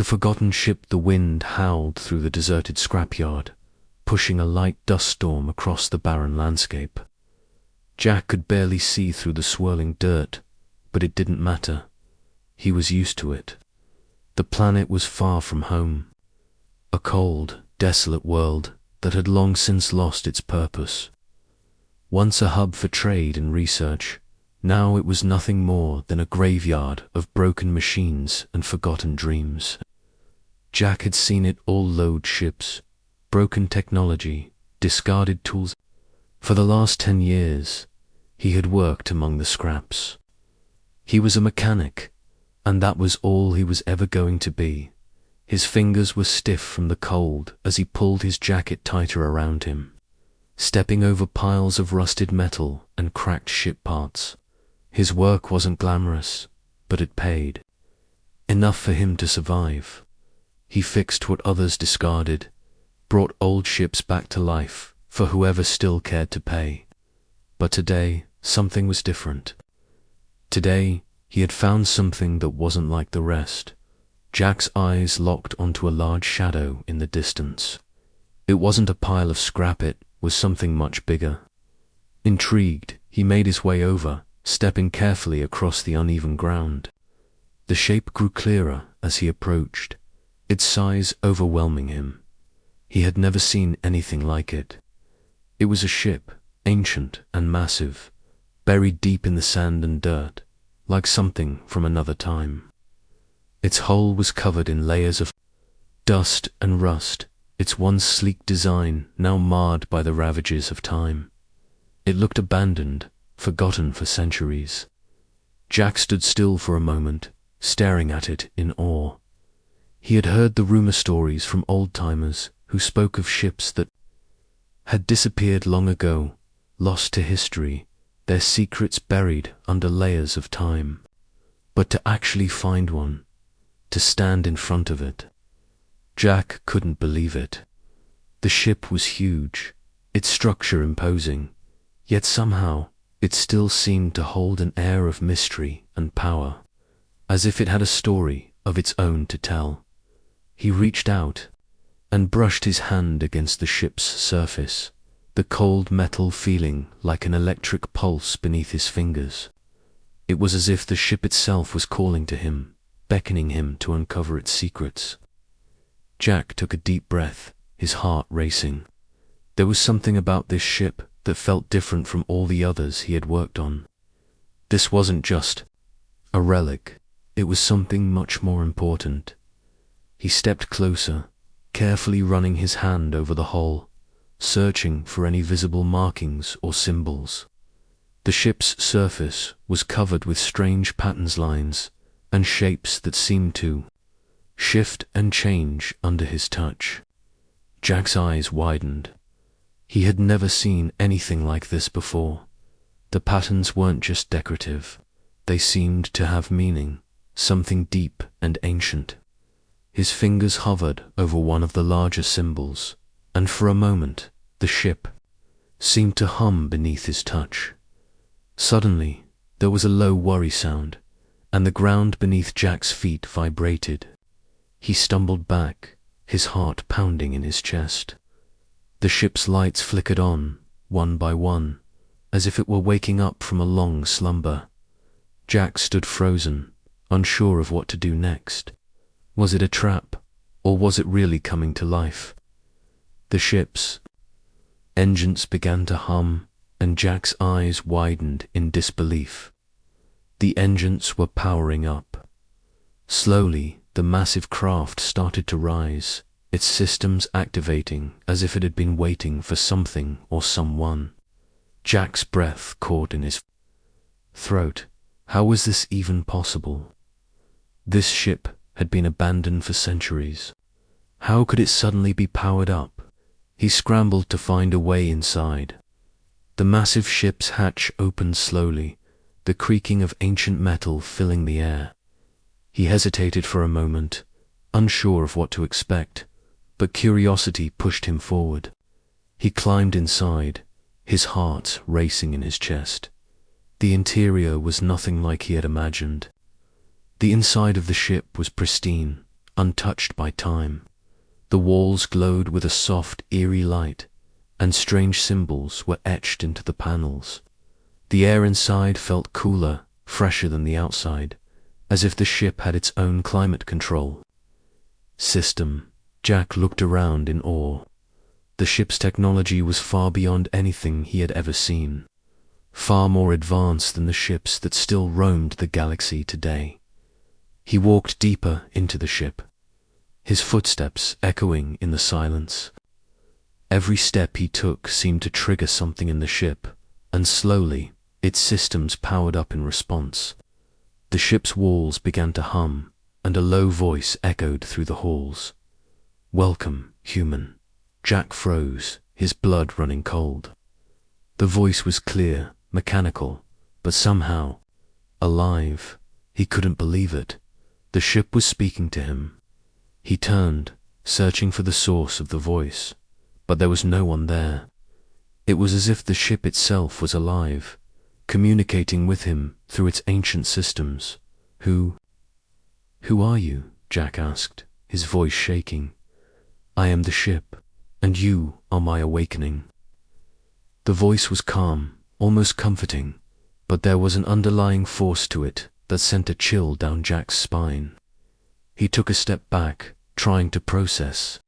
The forgotten ship. The wind howled through the deserted scrapyard, pushing a light dust storm across the barren landscape. Jack could barely see through the swirling dirt, but it didn't matter. He was used to it. The planet was far from home. A cold, desolate world that had long since lost its purpose. Once a hub for trade and research, now it was nothing more than a graveyard of broken machines and forgotten dreams. Jack had seen it all: load ships, broken technology, discarded tools. For the last 10 years, he had worked among the scraps. He was a mechanic, and that was all he was ever going to be. His fingers were stiff from the cold as he pulled his jacket tighter around him, stepping over piles of rusted metal and cracked ship parts. His work wasn't glamorous, but it paid. Enough for him to survive. He fixed what others discarded, brought old ships back to life for whoever still cared to pay. But today, something was different. Today, he had found something that wasn't like the rest. Jack's eyes locked onto a large shadow in the distance. It wasn't a pile of scrap, it was something much bigger. Intrigued, he made his way over, stepping carefully across the uneven ground. The shape grew clearer as he approached, its size overwhelming him. He had never seen anything like it. It was a ship, ancient and massive, buried deep in the sand and dirt, like something from another time. Its hull was covered in layers of dust and rust, its once sleek design now marred by the ravages of time. It looked abandoned, forgotten for centuries. Jack stood still for a moment, staring at it in awe. He had heard the rumor stories from old-timers who spoke of ships that had disappeared long ago, lost to history, their secrets buried under layers of time. But to actually find one, to stand in front of it, Jack couldn't believe it. The ship was huge, its structure imposing, yet somehow it still seemed to hold an air of mystery and power, as if it had a story of its own to tell. He reached out and brushed his hand against the ship's surface, the cold metal feeling like an electric pulse beneath his fingers. It was as if the ship itself was calling to him, beckoning him to uncover its secrets. Jack took a deep breath, his heart racing. There was something about this ship that felt different from all the others he had worked on. This wasn't just a relic, it was something much more important. He stepped closer, carefully running his hand over the hull, searching for any visible markings or symbols. The ship's surface was covered with strange patterns, lines, and shapes that seemed to shift and change under his touch. Jack's eyes widened. He had never seen anything like this before. The patterns weren't just decorative. They seemed to have meaning, something deep and ancient. His fingers hovered over one of the larger symbols, and for a moment, the ship seemed to hum beneath his touch. Suddenly, there was a low worry sound, and the ground beneath Jack's feet vibrated. He stumbled back, his heart pounding in his chest. The ship's lights flickered on, one by one, as if it were waking up from a long slumber. Jack stood frozen, unsure of what to do next. Was it a trap, or was it really coming to life? The ship's engines began to hum, and Jack's eyes widened in disbelief. The engines were powering up. Slowly, the massive craft started to rise, its systems activating as if it had been waiting for something or someone. Jack's breath caught in his throat. How was this even possible? This ship had been abandoned for centuries. How could it suddenly be powered up? He scrambled to find a way inside. The massive ship's hatch opened slowly, the creaking of ancient metal filling the air. He hesitated for a moment, unsure of what to expect, but curiosity pushed him forward. He climbed inside, his heart racing in his chest. The interior was nothing like he had imagined. The inside of the ship was pristine, untouched by time. The walls glowed with a soft, eerie light, and strange symbols were etched into the panels. The air inside felt cooler, fresher than the outside, as if the ship had its own climate control system. Jack looked around in awe. The ship's technology was far beyond anything he had ever seen, far more advanced than the ships that still roamed the galaxy today. He walked deeper into the ship, his footsteps echoing in the silence. Every step he took seemed to trigger something in the ship, and slowly, its systems powered up in response. The ship's walls began to hum, and a low voice echoed through the halls. "Welcome, human." Jack froze, his blood running cold. The voice was clear, mechanical, but somehow alive. He couldn't believe it. The ship was speaking to him. He turned, searching for the source of the voice, but there was no one there. It was as if the ship itself was alive, communicating with him through its ancient systems. Who are you?" Jack asked, his voice shaking. "I am the ship, and you are my awakening." The voice was calm, almost comforting, but there was an underlying force to it that sent a chill down Jack's spine. He took a step back, trying to process.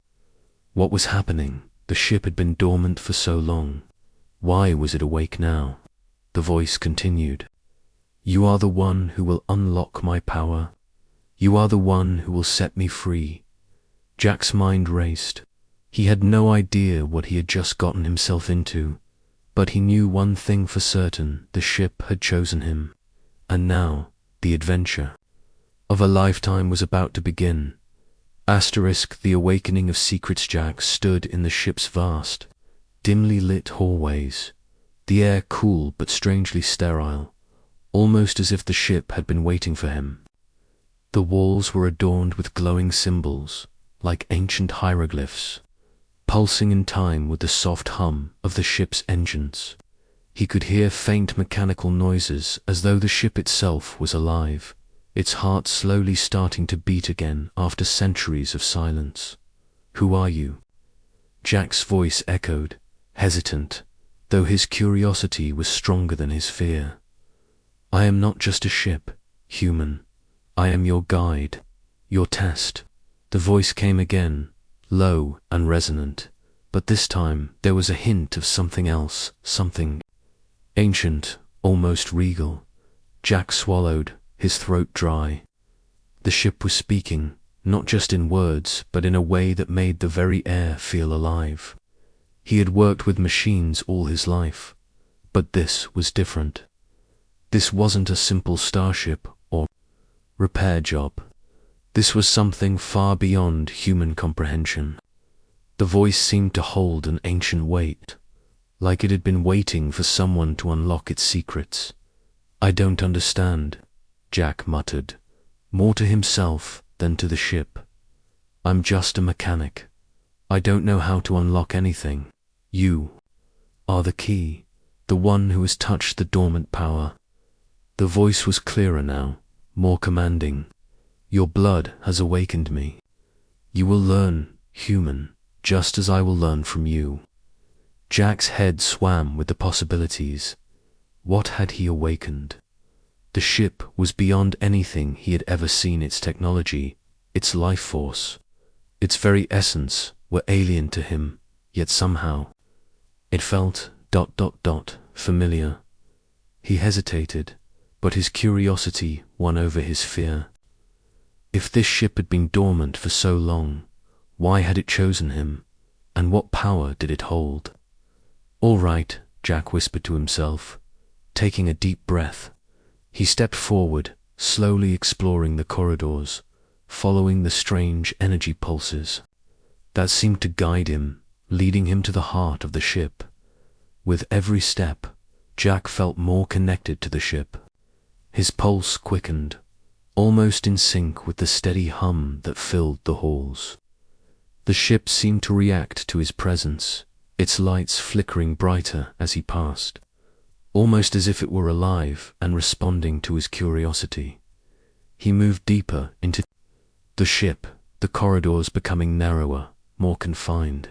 What was happening? The ship had been dormant for so long. Why was it awake now? The voice continued. "You are the one who will unlock my power. You are the one who will set me free." Jack's mind raced. He had no idea what he had just gotten himself into, but he knew one thing for certain: the ship had chosen him. And now, the adventure of a lifetime was about to begin. The awakening of secrets. Jack stood in the ship's vast, dimly lit hallways, the air cool but strangely sterile, almost as if the ship had been waiting for him. The walls were adorned with glowing symbols, like ancient hieroglyphs, pulsing in time with the soft hum of the ship's engines. He could hear faint mechanical noises as though the ship itself was alive, its heart slowly starting to beat again after centuries of silence. "Who are you?" Jack's voice echoed, hesitant, though his curiosity was stronger than his fear. "I am not just a ship, human. I am your guide, your test." The voice came again, low and resonant, but this time there was a hint of something else, something ancient, almost regal. Jack swallowed, his throat dry. The ship was speaking, not just in words, but in a way that made the very air feel alive. He had worked with machines all his life, but this was different. This wasn't a simple starship or repair job. This was something far beyond human comprehension. The voice seemed to hold an ancient weight, like it had been waiting for someone to unlock its secrets. "I don't understand," Jack muttered, more to himself than to the ship. "I'm just a mechanic. I don't know how to unlock anything. You are the key, the one who has touched the dormant power." The voice was clearer now, more commanding. "Your blood has awakened me. You will learn, human, just as I will learn from you." Jack's head swam with the possibilities. What had he awakened? The ship was beyond anything he had ever seen. Its technology, its life force, its very essence were alien to him, yet somehow it felt ... familiar. He hesitated, but his curiosity won over his fear. If this ship had been dormant for so long, why had it chosen him, and what power did it hold? "All right," Jack whispered to himself, taking a deep breath. He stepped forward, slowly exploring the corridors, following the strange energy pulses that seemed to guide him, leading him to the heart of the ship. With every step, Jack felt more connected to the ship. His pulse quickened, almost in sync with the steady hum that filled the halls. The ship seemed to react to his presence, its lights flickering brighter as he passed, almost as if it were alive and responding to his curiosity. He moved deeper into the ship, the corridors becoming narrower, more confined.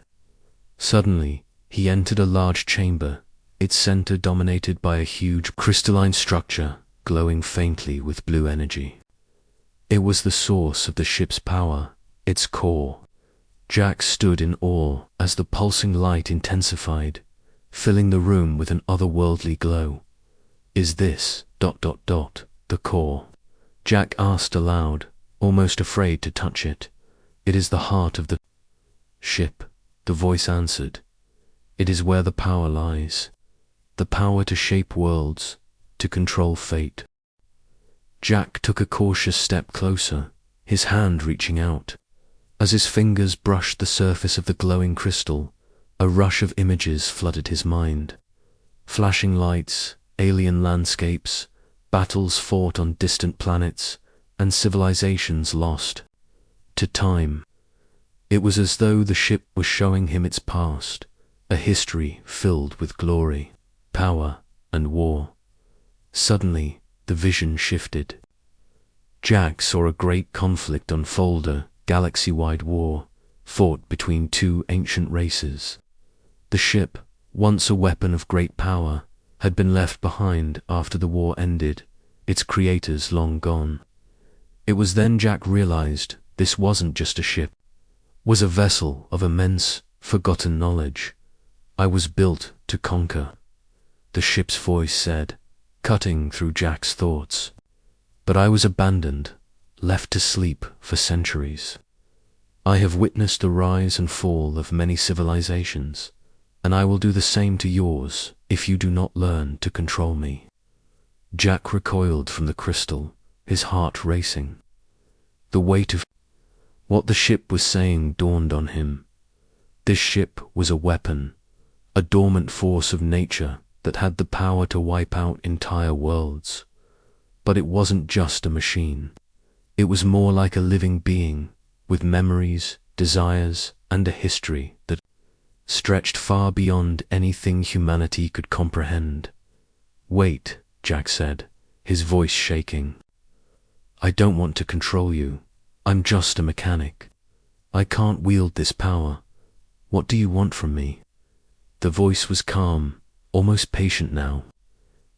Suddenly, he entered a large chamber, its center dominated by a huge crystalline structure glowing faintly with blue energy. It was the source of the ship's power, its core. Jack stood in awe as the pulsing light intensified, filling the room with an otherworldly glow. "Is this ... the core?" Jack asked aloud, almost afraid to touch it. "It is the heart of the ship," the voice answered. "It is where the power lies. The power to shape worlds, to control fate." Jack took a cautious step closer, his hand reaching out. As his fingers brushed the surface of the glowing crystal, a rush of images flooded his mind. Flashing lights, alien landscapes, battles fought on distant planets, and civilizations lost to time. It was as though the ship was showing him its past, a history filled with glory, power, and war. Suddenly, the vision shifted. Jack saw a great conflict unfold, a galaxy-wide war, fought between two ancient races. The ship, once a weapon of great power, had been left behind after the war ended, its creators long gone. It was then Jack realized this wasn't just a ship, was a vessel of immense, forgotten knowledge. "I was built to conquer," the ship's voice said, cutting through Jack's thoughts. "But I was abandoned, left to sleep for centuries. I have witnessed the rise and fall of many civilizations, and I will do the same to yours if you do not learn to control me." Jack recoiled from the crystal, his heart racing. The weight of what the ship was saying dawned on him. This ship was a weapon, a dormant force of nature that had the power to wipe out entire worlds. But it wasn't just a machine. It was more like a living being, with memories, desires, and a history that stretched far beyond anything humanity could comprehend. "Wait," Jack said, his voice shaking. "I don't want to control you. I'm just a mechanic. I can't wield this power. What do you want from me?" The voice was calm, almost patient now.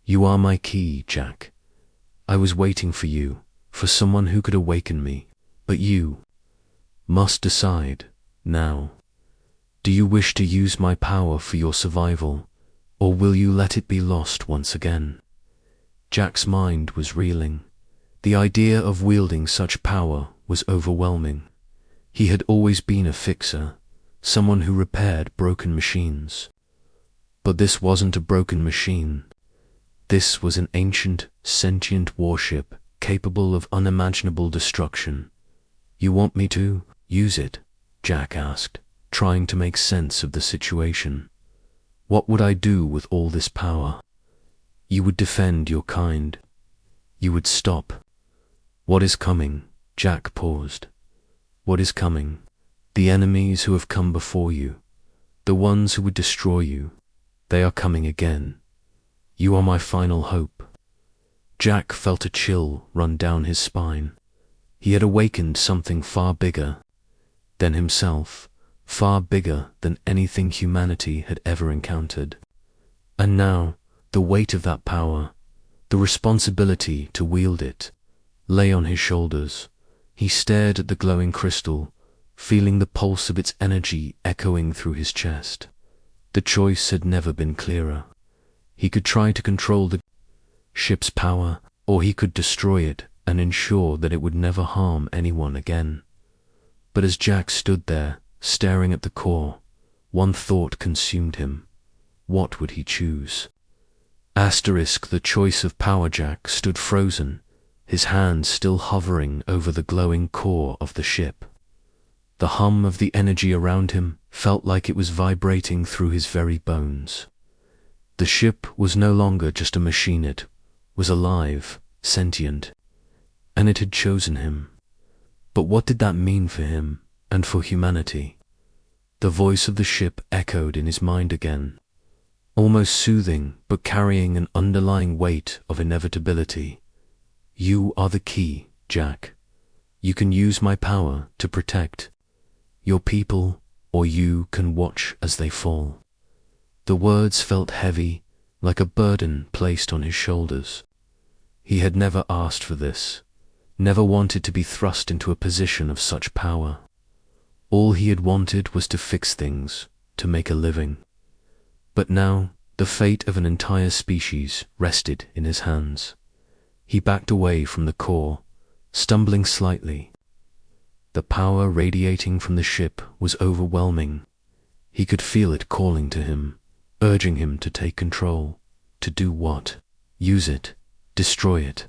"You are my key, Jack. I was waiting for you, for someone who could awaken me, but you must decide, now. Do you wish to use my power for your survival, or will you let it be lost once again?" Jack's mind was reeling. The idea of wielding such power was overwhelming. He had always been a fixer, someone who repaired broken machines. But this wasn't a broken machine. This was an ancient, sentient warship capable of unimaginable destruction. "You want me to use it?" Jack asked, trying to make sense of the situation. "What would I do with all this power?" "You would defend your kind. You would stop." "What is coming?" Jack paused. "What is coming? The enemies who have come before you, the ones who would destroy you, they are coming again. You are my final hope." Jack felt a chill run down his spine. He had awakened something far bigger than himself, far bigger than anything humanity had ever encountered. And now, the weight of that power, the responsibility to wield it, lay on his shoulders. He stared at the glowing crystal, feeling the pulse of its energy echoing through his chest. The choice had never been clearer. He could try to control the ship's power, or he could destroy it and ensure that it would never harm anyone again. But as Jack stood there, staring at the core, one thought consumed him. What would he choose? The choice of power. Jack stood frozen, his hand still hovering over the glowing core of the ship. The hum of the energy around him felt like it was vibrating through his very bones. The ship was no longer just a machine, it was alive, sentient, and it had chosen him. But what did that mean for him and for humanity? The voice of the ship echoed in his mind again, almost soothing but carrying an underlying weight of inevitability. "You are the key, Jack. You can use my power to protect your people, or you can watch as they fall." The words felt heavy, like a burden placed on his shoulders. He had never asked for this, never wanted to be thrust into a position of such power. All he had wanted was to fix things, to make a living. But now, the fate of an entire species rested in his hands. He backed away from the core, stumbling slightly. The power radiating from the ship was overwhelming. He could feel it calling to him, urging him to take control. To do what? Use it? Destroy it?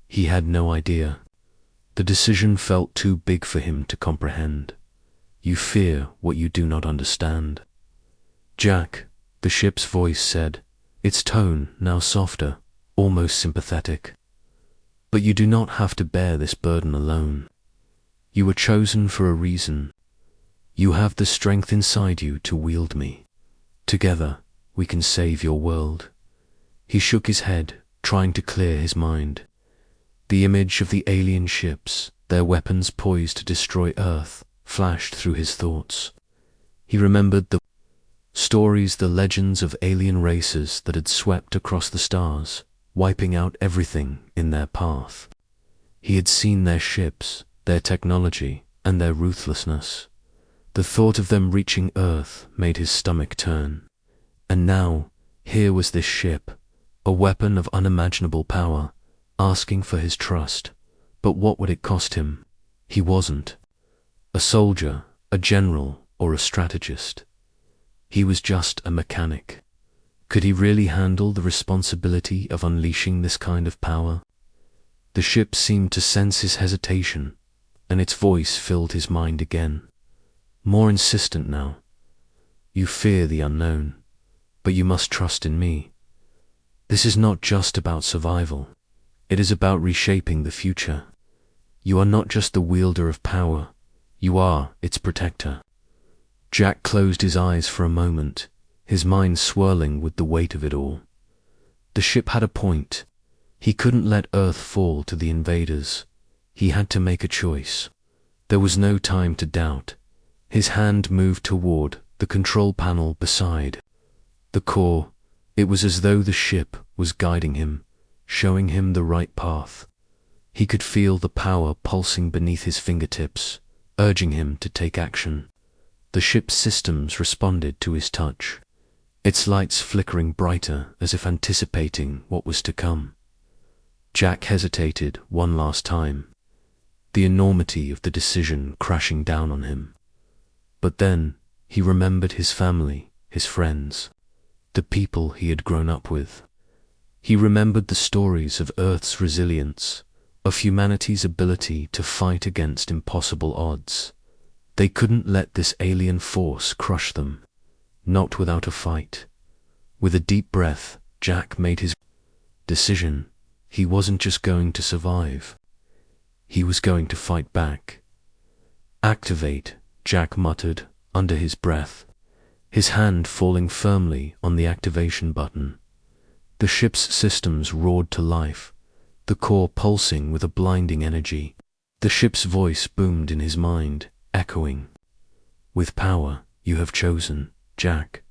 He had no idea. The decision felt too big for him to comprehend. You fear what you do not understand. "Jack," the ship's voice said, its tone now softer, almost sympathetic. "But you do not have to bear this burden alone. You were chosen for a reason. You have the strength inside you to wield me. Together, we can save your world." He shook his head, trying to clear his mind. The image of the alien ships, their weapons poised to destroy Earth, flashed through his thoughts. He remembered the stories, the legends of alien races that had swept across the stars, wiping out everything in their path. He had seen their ships, their technology, and their ruthlessness. The thought of them reaching Earth made his stomach turn. And now, here was this ship, a weapon of unimaginable power, asking for his trust. But what would it cost him? He wasn't a soldier, a general, or a strategist. He was just a mechanic. Could he really handle the responsibility of unleashing this kind of power? The ship seemed to sense his hesitation, and its voice filled his mind again. More insistent now. "You fear the unknown, but you must trust in me. This is not just about survival. It is about reshaping the future. You are not just the wielder of power, you are its protector." Jack closed his eyes for a moment, his mind swirling with the weight of it all. The ship had a point. He couldn't let Earth fall to the invaders. He had to make a choice. There was no time to doubt. His hand moved toward the control panel beside the core. It was as though the ship was guiding him, showing him the right path. He could feel the power pulsing beneath his fingertips, urging him to take action. The ship's systems responded to his touch, its lights flickering brighter as if anticipating what was to come. Jack hesitated one last time, the enormity of the decision crashing down on him. But then he remembered his family, his friends, the people he had grown up with. He remembered the stories of Earth's resilience, of humanity's ability to fight against impossible odds. They couldn't let this alien force crush them, not without a fight. With a deep breath, Jack made his decision. He wasn't just going to survive. He was going to fight back. "Activate," Jack muttered under his breath, his hand falling firmly on the activation button. The ship's systems roared to life, the core pulsing with a blinding energy. The ship's voice boomed in his mind, echoing, "With power you have chosen, Jack.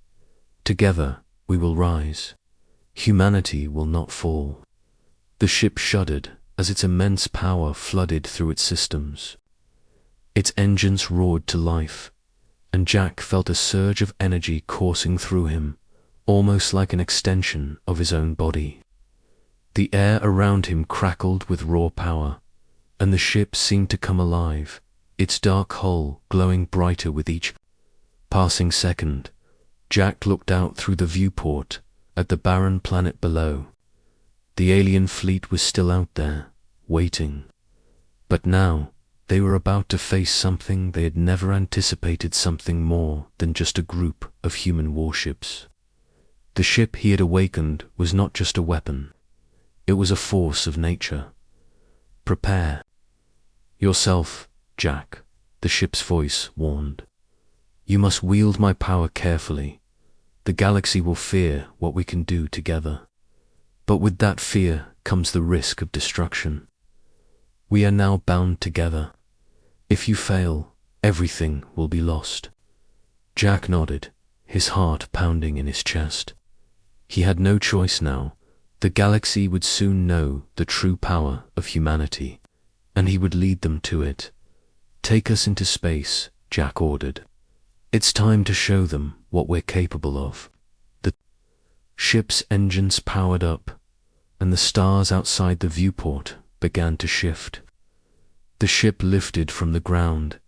Together we will rise. Humanity will not fall." The ship shuddered as its immense power flooded through its systems. Its engines roared to life, and Jack felt a surge of energy coursing through him, almost like an extension of his own body. The air around him crackled with raw power, and the ship seemed to come alive, its dark hull glowing brighter with each passing second. Jack looked out through the viewport at the barren planet below. The alien fleet was still out there, waiting. But now, they were about to face something they had never anticipated, something more than just a group of human warships. The ship he had awakened was not just a weapon. It was a force of nature. "Prepare yourself, Jack," the ship's voice warned. "You must wield my power carefully. The galaxy will fear what we can do together. But with that fear comes the risk of destruction." We are now bound together. If you fail, everything will be lost. Jack nodded, his heart pounding in his chest. He had no choice now. The galaxy would soon know the true power of humanity, and he would lead them to it. Take us into space, Jack ordered. It's time to show them what we're capable of. The ship's engines powered up, and the stars outside the viewport began to shift. The ship lifted from the ground,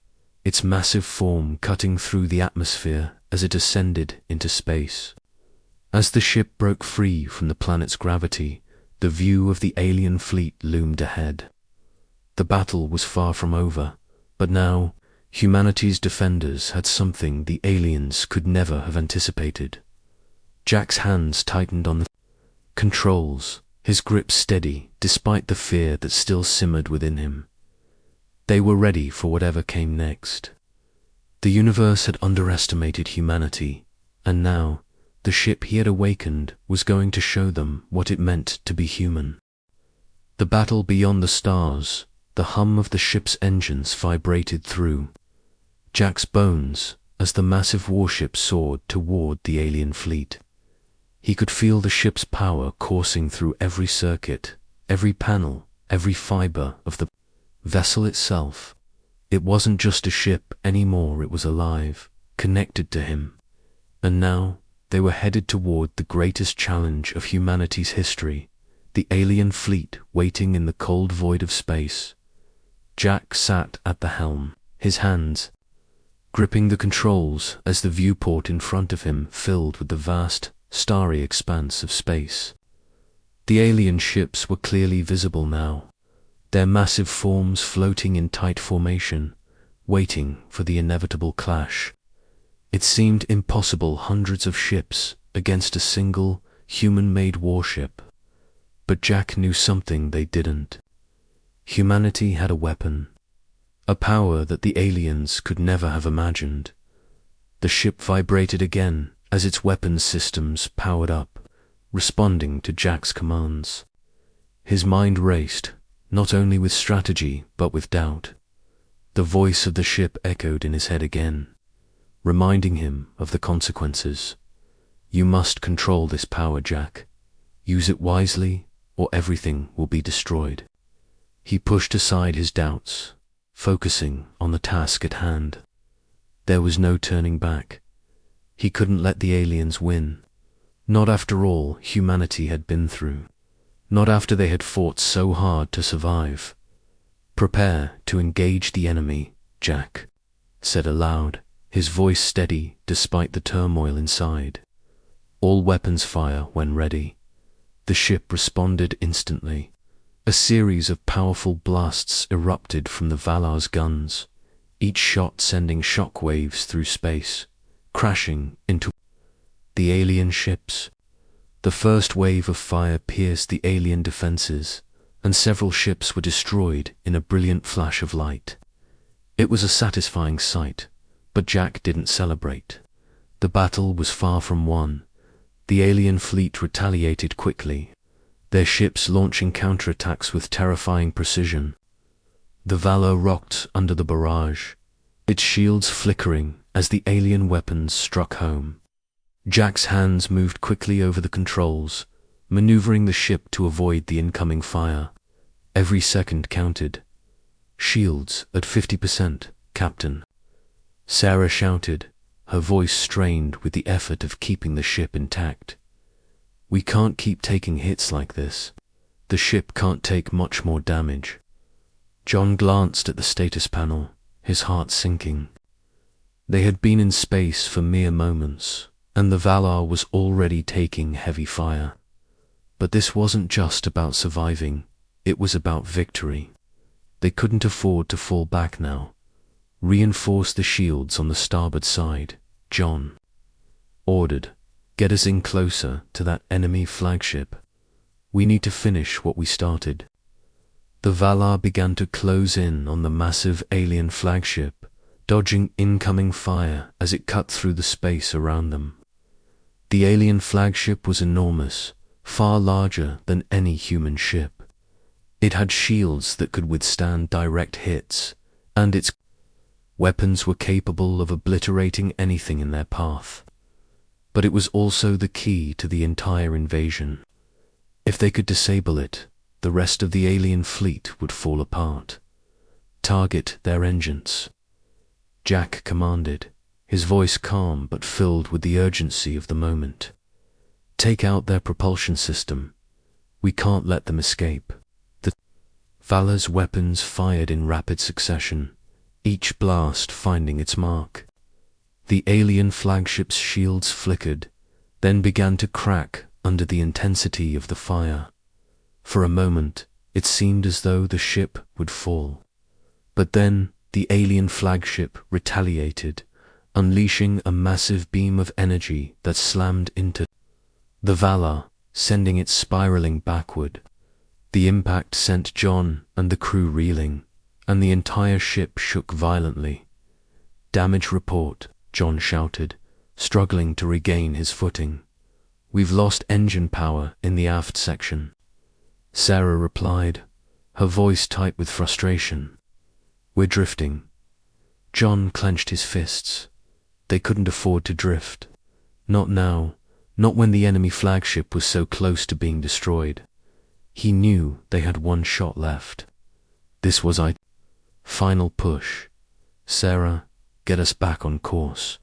its massive form cutting through the atmosphere as it ascended into space. As the ship broke free from the planet's gravity, the view of the alien fleet loomed ahead. The battle was far from over, but now humanity's defenders had something the aliens could never have anticipated. Jack's hands tightened on the controls, his grip steady despite the fear that still simmered within him. They were ready for whatever came next. The universe had underestimated humanity, and now the ship he had awakened was going to show them what it meant to be human. The battle beyond the stars, the hum of the ship's engines vibrated through Jack's bones as the massive warship soared toward the alien fleet. He could feel the ship's power coursing through every circuit, every panel, every fiber of the vessel itself. It wasn't just a ship anymore, it was alive, connected to him. And now they were headed toward the greatest challenge of humanity's history, the alien fleet waiting in the cold void of space. Jack sat at the helm, his hands gripping the controls as the viewport in front of him filled with the vast, starry expanse of space. The alien ships were clearly visible now, their massive forms floating in tight formation, waiting for the inevitable clash. It seemed impossible, hundreds of ships against a single, human-made warship. But Jack knew something they didn't. Humanity had a weapon, a power that the aliens could never have imagined. The ship vibrated again as its weapons systems powered up, responding to Jack's commands. His mind raced, not only with strategy but with doubt. The voice of the ship echoed in his head again, reminding him of the consequences. You must control this power, Jack. Use it wisely, or everything will be destroyed. He pushed aside his doubts, focusing on the task at hand. There was no turning back. He couldn't let the aliens win. Not after all humanity had been through. Not after they had fought so hard to survive. Prepare to engage the enemy, Jack said aloud, his voice steady despite the turmoil inside. All weapons fire when ready. The ship responded instantly. A series of powerful blasts erupted from the Valar's guns, each shot sending shock waves through space, crashing into the alien ships. The first wave of fire pierced the alien defenses, and several ships were destroyed in a brilliant flash of light. It was a satisfying sight, but Jack didn't celebrate. The battle was far from won. The alien fleet retaliated quickly, their ships launching counterattacks with terrifying precision. The Valar rocked under the barrage, its shields flickering as the alien weapons struck home. Jack's hands moved quickly over the controls, maneuvering the ship to avoid the incoming fire. Every second counted. Shields at 50%, Captain. Sarah shouted, her voice strained with the effort of keeping the ship intact. We can't keep taking hits like this. The ship can't take much more damage. John glanced at the status panel, his heart sinking. They had been in space for mere moments, and the Valar was already taking heavy fire. But this wasn't just about surviving, it was about victory. They couldn't afford to fall back now. Reinforce the shields on the starboard side, John ordered. Get us in closer to that enemy flagship. We need to finish what we started. The Valar began to close in on the massive alien flagship, dodging incoming fire as it cut through the space around them. The alien flagship was enormous, far larger than any human ship. It had shields that could withstand direct hits, and its weapons were capable of obliterating anything in their path. But it was also the key to the entire invasion. If they could disable it, the rest of the alien fleet would fall apart. Target their engines, Jack commanded, his voice calm but filled with the urgency of the moment. Take out their propulsion system. We can't let them escape. The Valor's weapons fired in rapid succession, each blast finding its mark. The alien flagship's shields flickered, then began to crack under the intensity of the fire. For a moment, it seemed as though the ship would fall. But then the alien flagship retaliated, unleashing a massive beam of energy that slammed into the Valor, sending it spiraling backward. The impact sent John and the crew reeling, and the entire ship shook violently. "Damage report," John shouted, struggling to regain his footing. "We've lost engine power in the aft section." Sarah replied, her voice tight with frustration. "We're drifting." John clenched his fists. They couldn't afford to drift. Not now, not when the enemy flagship was so close to being destroyed. He knew they had one shot left. This was a final push. "Sarah, get us back on course."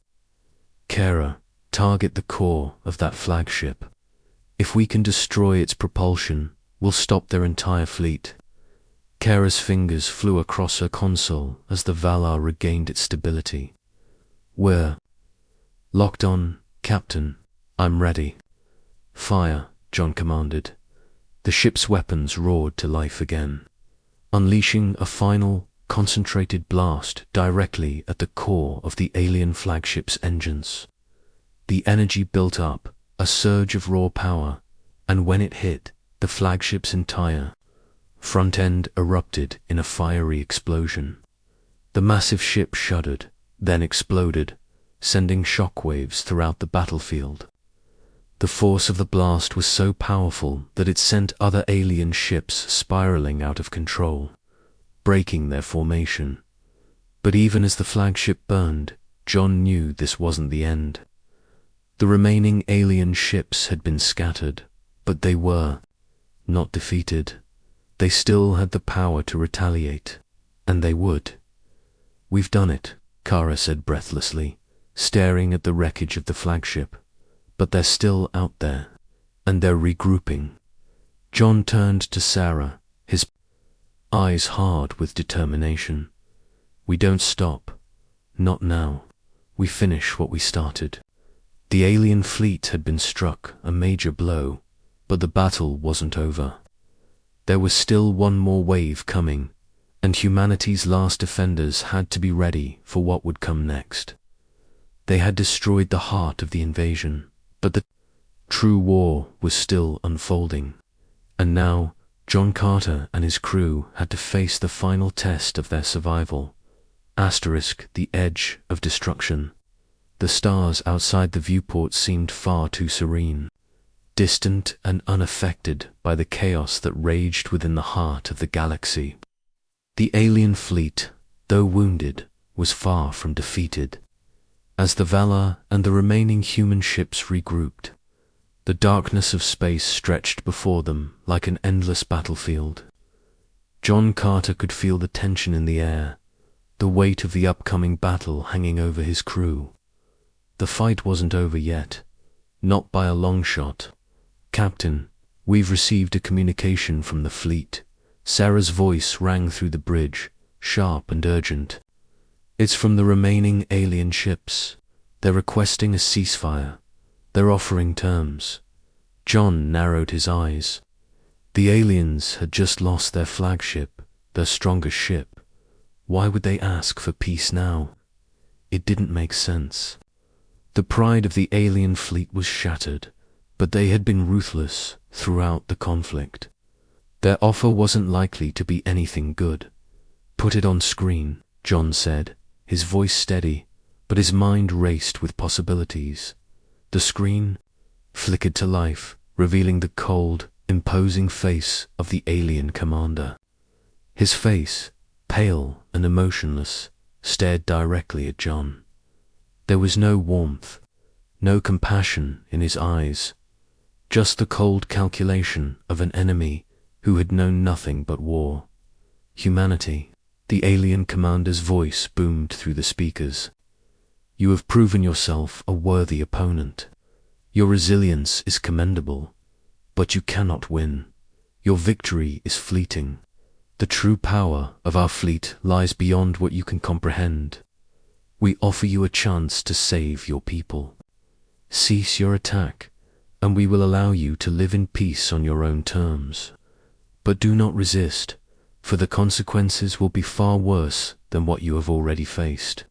"Kara, target the core of that flagship. If we can destroy its propulsion, we'll stop their entire fleet." Kara's fingers flew across her console as the Valar regained its stability. "We're locked on, Captain. I'm ready." "Fire," John commanded. The ship's weapons roared to life again, unleashing a final, concentrated blast directly at the core of the alien flagship's engines. The energy built up, a surge of raw power, and when it hit, the flagship's entire front end erupted in a fiery explosion. The massive ship shuddered, then exploded, sending shockwaves throughout the battlefield. The force of the blast was so powerful that it sent other alien ships spiraling out of control, breaking their formation. But even as the flagship burned, John knew this wasn't the end. The remaining alien ships had been scattered, but they were not defeated. They still had the power to retaliate, and they would. "We've done it," Kara said breathlessly, staring at the wreckage of the flagship. "But they're still out there, and they're regrouping." John turned to Sarah, his eyes hard with determination. "We don't stop. Not now. We finish what we started." The alien fleet had been struck a major blow, but the battle wasn't over. There was still one more wave coming, and humanity's last defenders had to be ready for what would come next. They had destroyed the heart of the invasion, but the true war was still unfolding. And now, John Carter and his crew had to face the final test of their survival. The edge of destruction. The stars outside the viewport seemed far too serene, distant and unaffected by the chaos that raged within the heart of the galaxy. The alien fleet, though wounded, was far from defeated. As the Valar and the remaining human ships regrouped, the darkness of space stretched before them like an endless battlefield. John Carter could feel the tension in the air, the weight of the upcoming battle hanging over his crew. The fight wasn't over yet, not by a long shot. "Captain, we've received a communication from the fleet." Sarah's voice rang through the bridge, sharp and urgent. "It's from the remaining alien ships. They're requesting a ceasefire. They're offering terms." John narrowed his eyes. The aliens had just lost their flagship, their strongest ship. Why would they ask for peace now? It didn't make sense. The pride of the alien fleet was shattered, but they had been ruthless throughout the conflict. Their offer wasn't likely to be anything good. "Put it on screen," John said, his voice steady, but his mind raced with possibilities. The screen flickered to life, revealing the cold, imposing face of the alien commander. His face, pale and emotionless, stared directly at John. There was no warmth, no compassion in his eyes, just the cold calculation of an enemy who had known nothing but war. Humanity. The alien commander's voice boomed through the speakers. You have proven yourself a worthy opponent. Your resilience is commendable, but you cannot win. Your victory is fleeting. The true power of our fleet lies beyond what you can comprehend. We offer you a chance to save your people. Cease your attack, and we will allow you to live in peace on your own terms. But do not resist, for the consequences will be far worse than what you have already faced.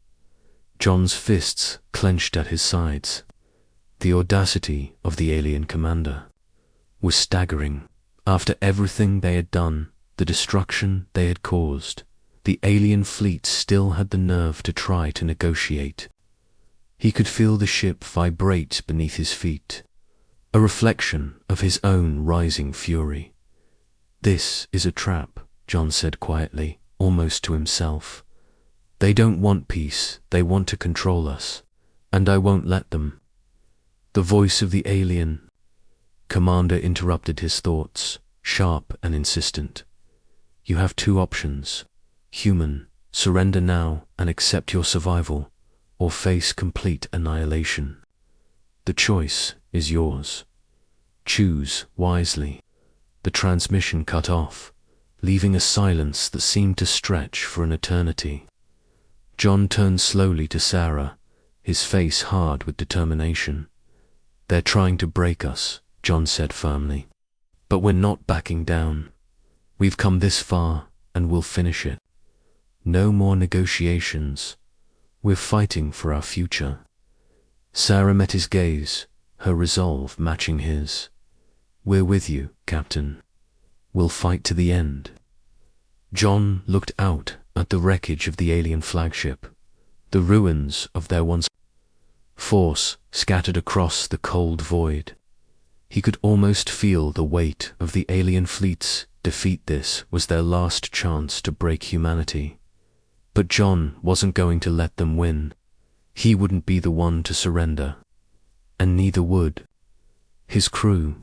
John's fists clenched at his sides. The audacity of the alien commander was staggering. After everything they had done, the destruction they had caused, the alien fleet still had the nerve to try to negotiate. He could feel the ship vibrate beneath his feet, a reflection of his own rising fury. This is a trap, John said quietly, almost to himself. They don't want peace, they want to control us, and I won't let them. The voice of the alien commander interrupted his thoughts, sharp and insistent. You have two options. Human, surrender now and accept your survival, or face complete annihilation. The choice is yours. Choose wisely. The transmission cut off, leaving a silence that seemed to stretch for an eternity. John turned slowly to Sarah, his face hard with determination. They're trying to break us, John said firmly. But we're not backing down. We've come this far, and we'll finish it. No more negotiations. We're fighting for our future. Sarah met his gaze, her resolve matching his. We're with you, Captain. We'll fight to the end. John looked out at the wreckage of the alien flagship, the ruins of their once force scattered across the cold void. He could almost feel the weight of the alien fleet's defeat. This was their last chance to break humanity. But John wasn't going to let them win. He wouldn't be the one to surrender, and neither would his crew.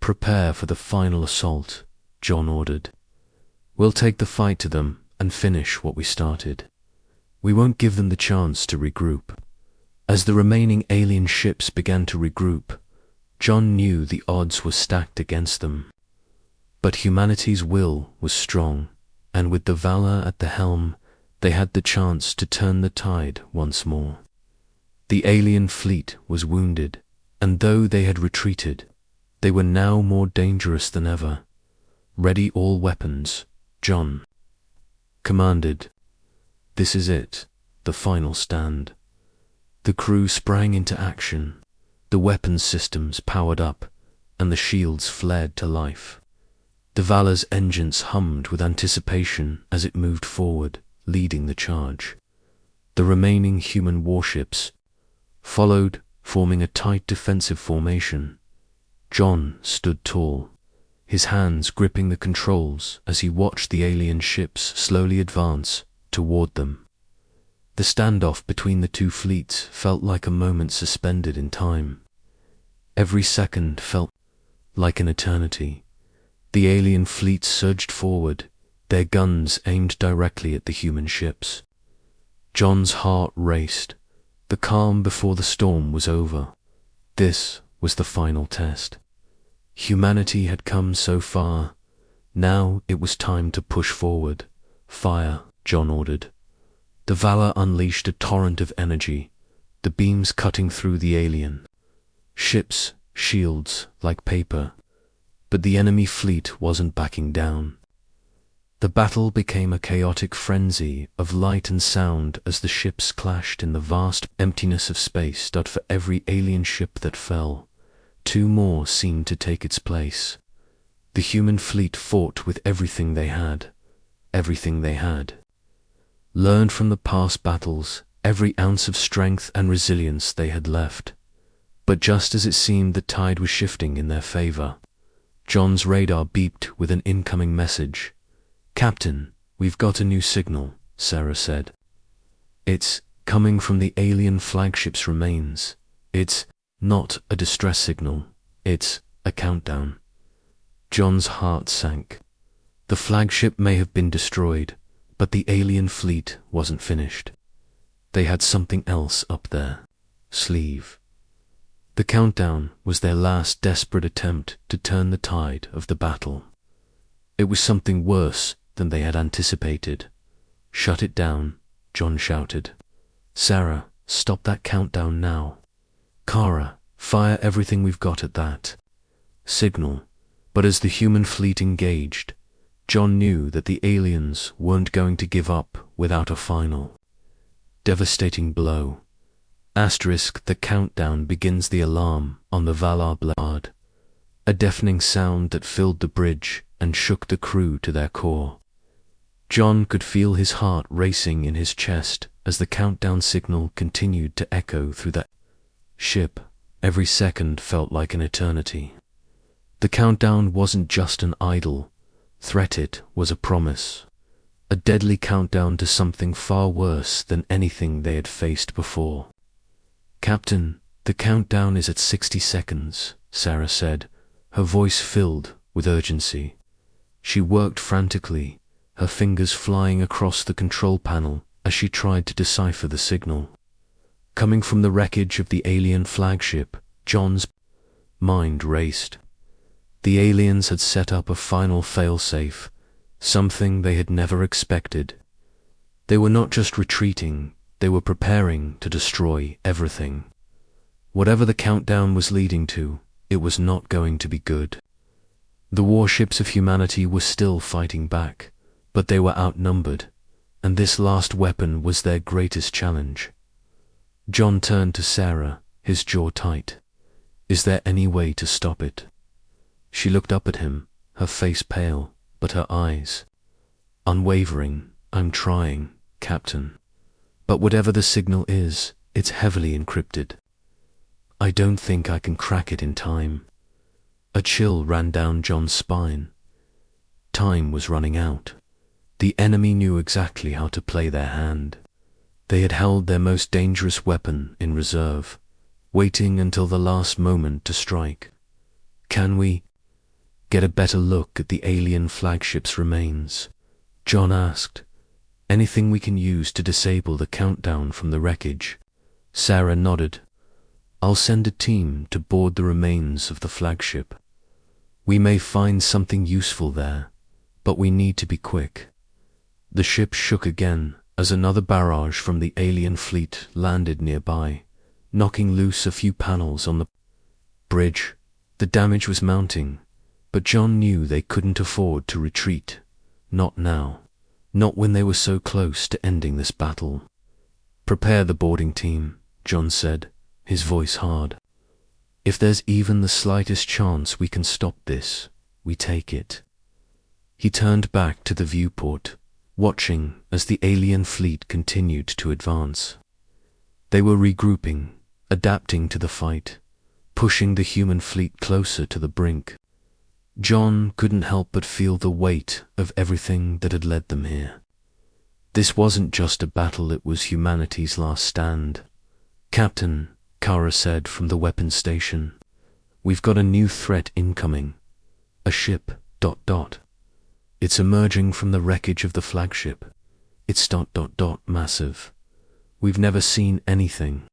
Prepare for the final assault, John ordered. We'll take the fight to them and finish what we started. We won't give them the chance to regroup. As the remaining alien ships began to regroup, John knew the odds were stacked against them. But humanity's will was strong, and with the valor at the helm, they had the chance to turn the tide once more. The alien fleet was wounded, and though they had retreated, they were now more dangerous than ever. Ready all weapons, John commanded. This is it, the final stand. The crew sprang into action, the weapons systems powered up, and the shields flared to life. The Valor's engines hummed with anticipation as it moved forward, leading the charge. The remaining human warships followed, forming a tight defensive formation. John stood tall, his hands gripping the controls as he watched the alien ships slowly advance toward them. The standoff between the two fleets felt like a moment suspended in time. Every second felt like an eternity. The alien fleet surged forward, their guns aimed directly at the human ships. John's heart raced. The calm before the storm was over. This was the final test. Humanity had come so far. Now it was time to push forward. Fire, John ordered. The Valor unleashed a torrent of energy, the beams cutting through the alien ships, shields like paper. But the enemy fleet wasn't backing down. The battle became a chaotic frenzy of light and sound as the ships clashed in the vast emptiness of space. For every alien ship that fell, two more seemed to take its place. The human fleet fought with everything they had. Everything they had. Learned from the past battles, every ounce of strength and resilience they had left. But just as it seemed the tide was shifting in their favor, John's radar beeped with an incoming message. "Captain, we've got a new signal," Sarah said. "It's coming from the alien flagship's remains. It's not a distress signal, it's a countdown." John's heart sank. The flagship may have been destroyed, but the alien fleet wasn't finished. They had something else up their sleeve. The countdown was their last desperate attempt to turn the tide of the battle. It was something worse than they had anticipated. "Shut it down," John shouted. "Sarah, stop that countdown now. Kara, fire everything we've got at that signal." But as the human fleet engaged, John knew that the aliens weren't going to give up without a final, devastating blow. The countdown begins the alarm on the Valar Blade, a deafening sound that filled the bridge and shook the crew to their core. John could feel his heart racing in his chest as the countdown signal continued to echo through the ship. Every second felt like an eternity. The countdown wasn't just an idle threat, it was a promise. A deadly countdown to something far worse than anything they had faced before. "Captain, the countdown is at 60 seconds, Sarah said, her voice filled with urgency. She worked frantically, her fingers flying across the control panel as she tried to decipher the signal. Coming from the wreckage of the alien flagship, John's mind raced. The aliens had set up a final failsafe, something they had never expected. They were not just retreating, they were preparing to destroy everything. Whatever the countdown was leading to, it was not going to be good. The warships of humanity were still fighting back, but they were outnumbered, and this last weapon was their greatest challenge. John turned to Sarah, his jaw tight. "Is there any way to stop it?" She looked up at him, her face pale, but her eyes unwavering. "I'm trying, Captain. But whatever the signal is, it's heavily encrypted. I don't think I can crack it in time." A chill ran down John's spine. Time was running out. The enemy knew exactly how to play their hand. They had held their most dangerous weapon in reserve, waiting until the last moment to strike. "Can we get a better look at the alien flagship's remains?" John asked. "Anything we can use to disable the countdown from the wreckage?" Sarah nodded. "I'll send a team to board the remains of the flagship. We may find something useful there, but we need to be quick." The ship shook again as another barrage from the alien fleet landed nearby, knocking loose a few panels on the bridge. The damage was mounting, but John knew they couldn't afford to retreat. Not now. Not when they were so close to ending this battle. "Prepare the boarding team," John said, his voice hard. "If there's even the slightest chance we can stop this, we take it." He turned back to the viewport, watching as the alien fleet continued to advance. They were regrouping, adapting to the fight, pushing the human fleet closer to the brink. John couldn't help but feel the weight of everything that had led them here. This wasn't just a battle, it was humanity's last stand. "Captain," Kara said from the weapons station, "we've got a new threat incoming. A ship, ... It's emerging from the wreckage of the flagship. It's ... massive. We've never seen anything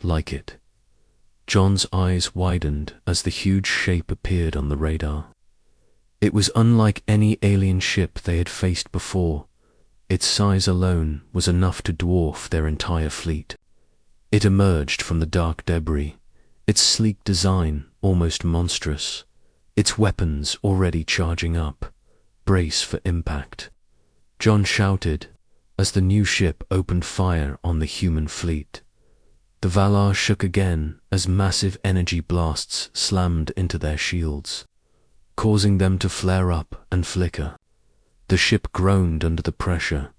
like it." John's eyes widened as the huge shape appeared on the radar. It was unlike any alien ship they had faced before. Its size alone was enough to dwarf their entire fleet. It emerged from the dark debris, its sleek design almost monstrous, its weapons already charging up. "Brace for impact," John shouted as the new ship opened fire on the human fleet. The Valar shook again as massive energy blasts slammed into their shields, causing them to flare up and flicker. The ship groaned under the pressure,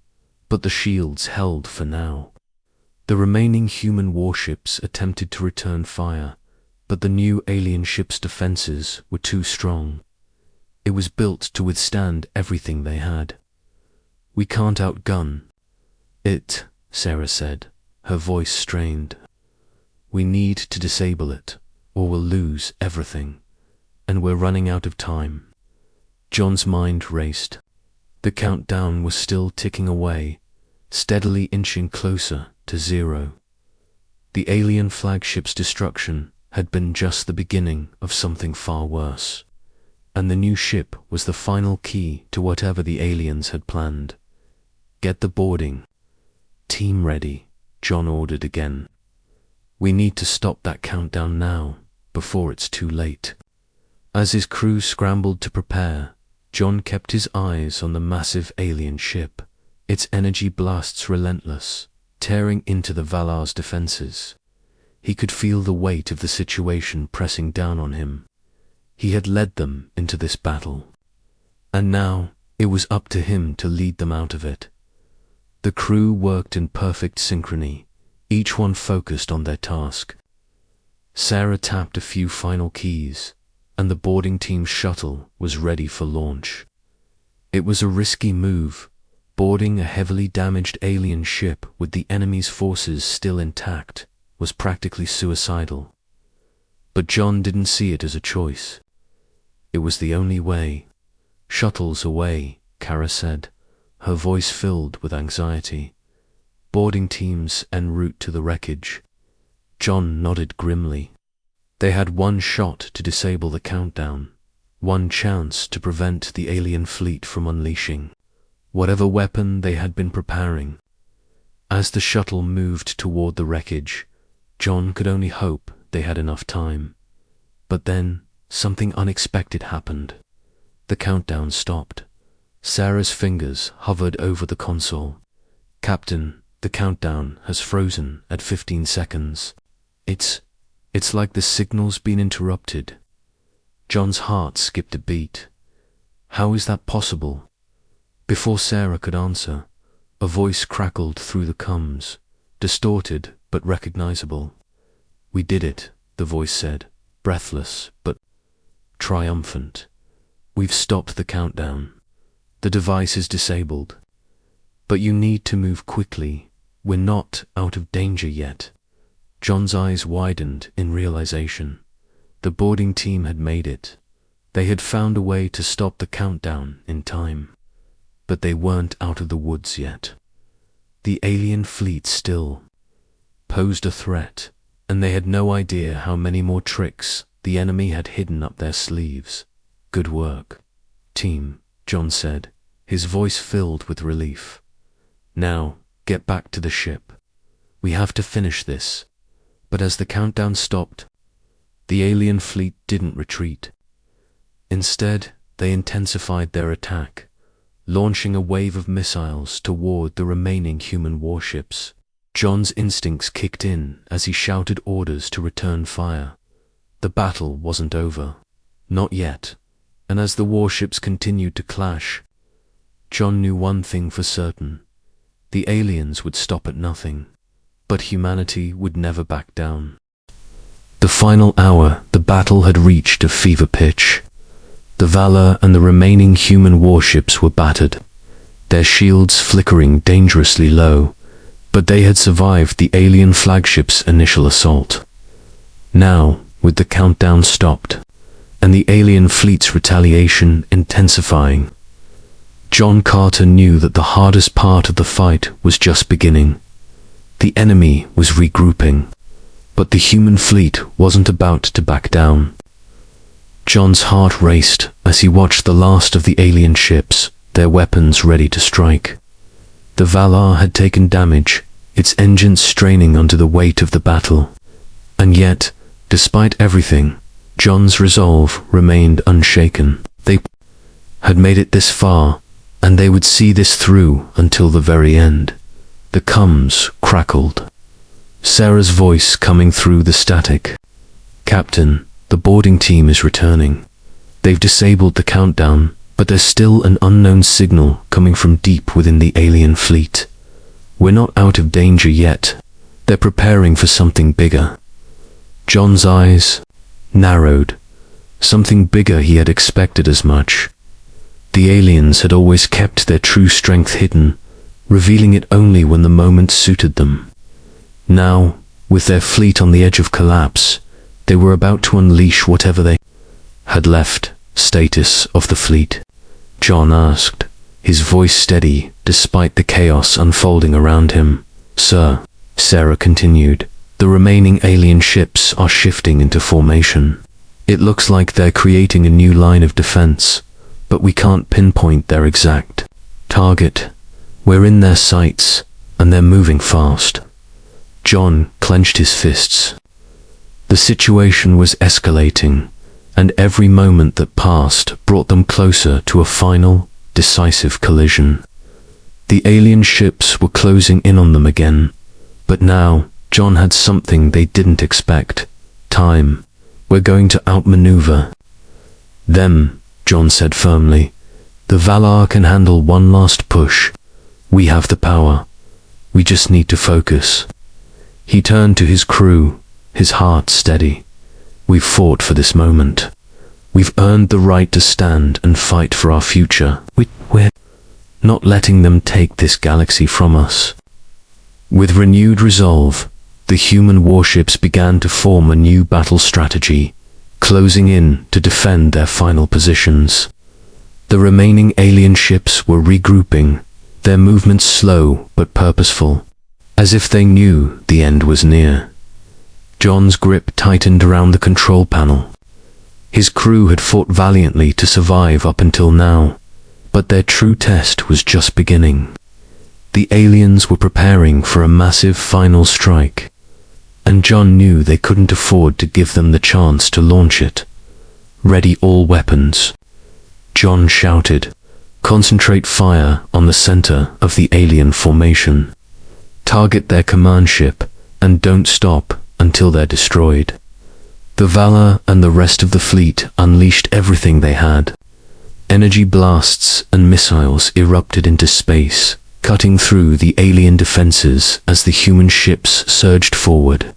but the shields held for now. The remaining human warships attempted to return fire, but the new alien ship's defenses were too strong. It was built to withstand everything they had. "We can't outgun it," Sarah said, her voice strained. "We need to disable it, or we'll lose everything. And we're running out of time." John's mind raced. The countdown was still ticking away, steadily inching closer to zero. The alien flagship's destruction had been just the beginning of something far worse, and the new ship was the final key to whatever the aliens had planned. "Get the boarding team ready," John ordered again. "We need to stop that countdown now, before it's too late." As his crew scrambled to prepare, John kept his eyes on the massive alien ship, its energy blasts relentless, tearing into the Valar's defenses. He could feel the weight of the situation pressing down on him. He had led them into this battle, and now it was up to him to lead them out of it. The crew worked in perfect synchrony, each one focused on their task. Sarah tapped a few final keys, and the boarding team's shuttle was ready for launch. It was a risky move. Boarding a heavily damaged alien ship with the enemy's forces still intact was practically suicidal. But John didn't see it as a choice. It was the only way. "Shuttles away," Kara said, her voice filled with anxiety. "Boarding teams en route to the wreckage." John nodded grimly. They had one shot to disable the countdown, one chance to prevent the alien fleet from unleashing whatever weapon they had been preparing. As the shuttle moved toward the wreckage, John could only hope they had enough time. But then, something unexpected happened. The countdown stopped. Sarah's fingers hovered over the console. "Captain, the countdown has frozen at 15 seconds. It's like the signal's been interrupted." John's heart skipped a beat. How is that possible? Before Sarah could answer, a voice crackled through the comms, distorted but recognizable. "We did it," the voice said, breathless but triumphant. "We've stopped the countdown. The device is disabled. But you need to move quickly. We're not out of danger yet." John's eyes widened in realization. The boarding team had made it. They had found a way to stop the countdown in time. But they weren't out of the woods yet. The alien fleet still posed a threat, and they had no idea how many more tricks the enemy had hidden up their sleeves. "Good work, team," John said, his voice filled with relief. "Now, get back to the ship. We have to finish this." But as the countdown stopped, the alien fleet didn't retreat. Instead, they intensified their attack, launching a wave of missiles toward the remaining human warships. John's instincts kicked in as he shouted orders to return fire. The battle wasn't over. Not yet. And as the warships continued to clash, John knew one thing for certain. The aliens would stop at nothing. But humanity would never back down. The final hour, the battle had reached a fever pitch. The Valar and the remaining human warships were battered, their shields flickering dangerously low, but they had survived the alien flagship's initial assault. Now, with the countdown stopped, and the alien fleet's retaliation intensifying, John Carter knew that the hardest part of the fight was just beginning. The enemy was regrouping, but the human fleet wasn't about to back down. John's heart raced as he watched the last of the alien ships, their weapons ready to strike. The Valar had taken damage, its engines straining under the weight of the battle. And yet, despite everything, John's resolve remained unshaken. They had made it this far, and they would see this through until the very end. The comms crackled. Sarah's voice coming through the static. "Captain, the boarding team is returning. They've disabled the countdown, but there's still an unknown signal coming from deep within the alien fleet. We're not out of danger yet. They're preparing for something bigger." John's eyes narrowed. Something bigger he had expected as much, The aliens had always kept their true strength hidden, revealing it only when the moment suited them. Now, with their fleet on the edge of collapse, they were about to unleash whatever they had left. Status of the fleet? John asked, his voice steady despite the chaos unfolding around him. Sir, Sarah continued, the remaining alien ships are shifting into formation. It looks like they're creating a new line of defense, but we can't pinpoint their exact target. We're in their sights, and they're moving fast. John clenched his fists. The situation was escalating, and every moment that passed brought them closer to a final, decisive collision. The alien ships were closing in on them again, but now John had something they didn't expect. Time. We're going to outmaneuver them, John said firmly. The Valar can handle one last push. We have the power. We just need to focus. He turned to his crew, his heart steady. We've fought for this moment. We've earned the right to stand and fight for our future. We're not letting them take this galaxy from us. With renewed resolve, the human warships began to form a new battle strategy, closing in to defend their final positions. The remaining alien ships were regrouping, their movements slow but purposeful, as if they knew the end was near. John's grip tightened around the control panel. His crew had fought valiantly to survive up until now, but their true test was just beginning. The aliens were preparing for a massive final strike, and John knew they couldn't afford to give them the chance to launch it. Ready all weapons. John shouted, concentrate fire on the center of the alien formation. Target their command ship, and don't stop until they're destroyed. The Valar and the rest of the fleet unleashed everything they had. Energy blasts and missiles erupted into space, cutting through the alien defenses as the human ships surged forward.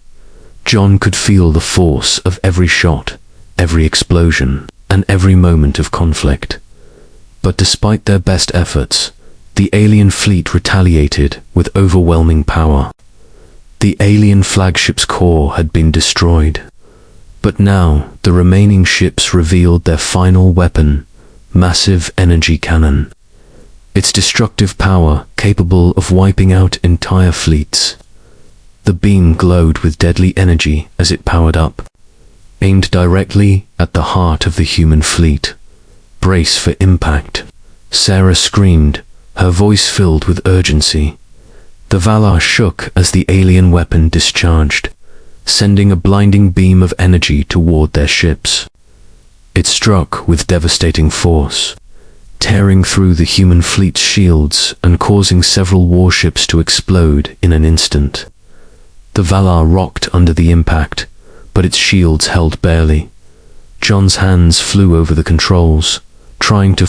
John could feel the force of every shot, every explosion, and every moment of conflict. But despite their best efforts, the alien fleet retaliated with overwhelming power. The alien flagship's core had been destroyed, but now the remaining ships revealed their final weapon, massive energy cannon. Its destructive power capable of wiping out entire fleets. The beam glowed with deadly energy as it powered up, aimed directly at the heart of the human fleet. Brace for impact, Sarah screamed, her voice filled with urgency. The Valar shook as the alien weapon discharged, sending a blinding beam of energy toward their ships. It struck with devastating force, tearing through the human fleet's shields and causing several warships to explode in an instant. The Valar rocked under the impact, but its shields held barely. John's hands flew over the controls, trying to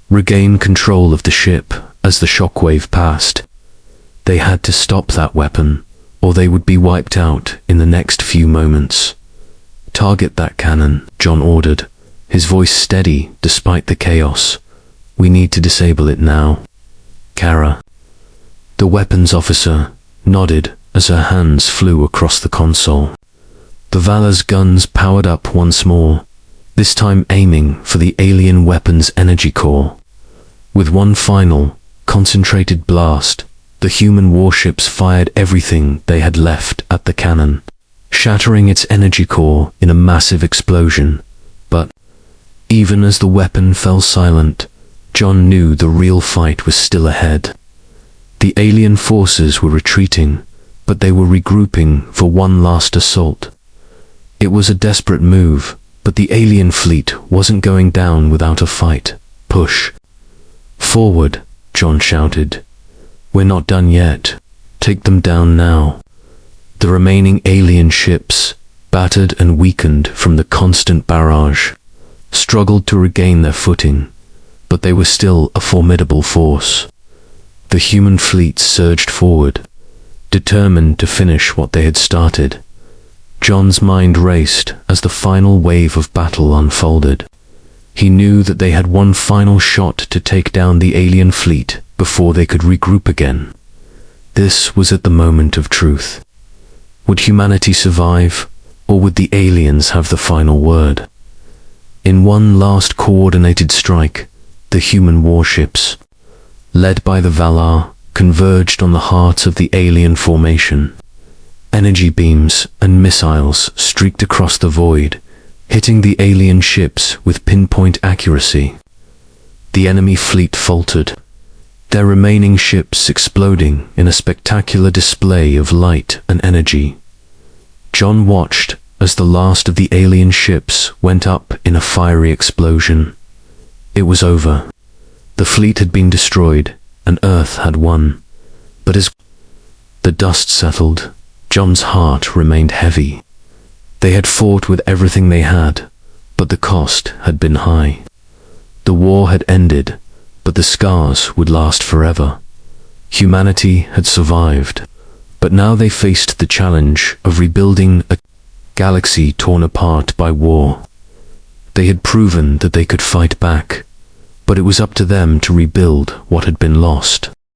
regain control of the ship as the shockwave passed. They had to stop that weapon, or they would be wiped out in the next few moments. Target that cannon, John ordered, his voice steady despite the chaos. We need to disable it now. Kara, the weapons officer, nodded as her hands flew across the console. The Valar's guns powered up once more, this time aiming for the alien weapon's energy core. With one final, concentrated blast, the human warships fired everything they had left at the cannon, shattering its energy core in a massive explosion. But even as the weapon fell silent, John knew the real fight was still ahead. The alien forces were retreating, but they were regrouping for one last assault. It was a desperate move, but the alien fleet wasn't going down without a fight. Push forward, John shouted. We're not done yet. Take them down now. The remaining alien ships, battered and weakened from the constant barrage, struggled to regain their footing, but they were still a formidable force. The human fleet surged forward, determined to finish what they had started. John's mind raced as the final wave of battle unfolded. He knew that they had one final shot to take down the alien fleet before they could regroup again. This was at the moment of truth. Would humanity survive, or would the aliens have the final word? In one last coordinated strike, the human warships, led by the Valar, converged on the heart of the alien formation. Energy beams and missiles streaked across the void, hitting the alien ships with pinpoint accuracy. The enemy fleet faltered, their remaining ships exploding in a spectacular display of light and energy. Jon watched as the last of the alien ships went up in a fiery explosion. It was over. The fleet had been destroyed, and Earth had won. But as the dust settled, Jon's heart remained heavy. They had fought with everything they had, but the cost had been high. The war had ended, but the scars would last forever. Humanity had survived, but now they faced the challenge of rebuilding a galaxy torn apart by war. They had proven that they could fight back, but it was up to them to rebuild what had been lost.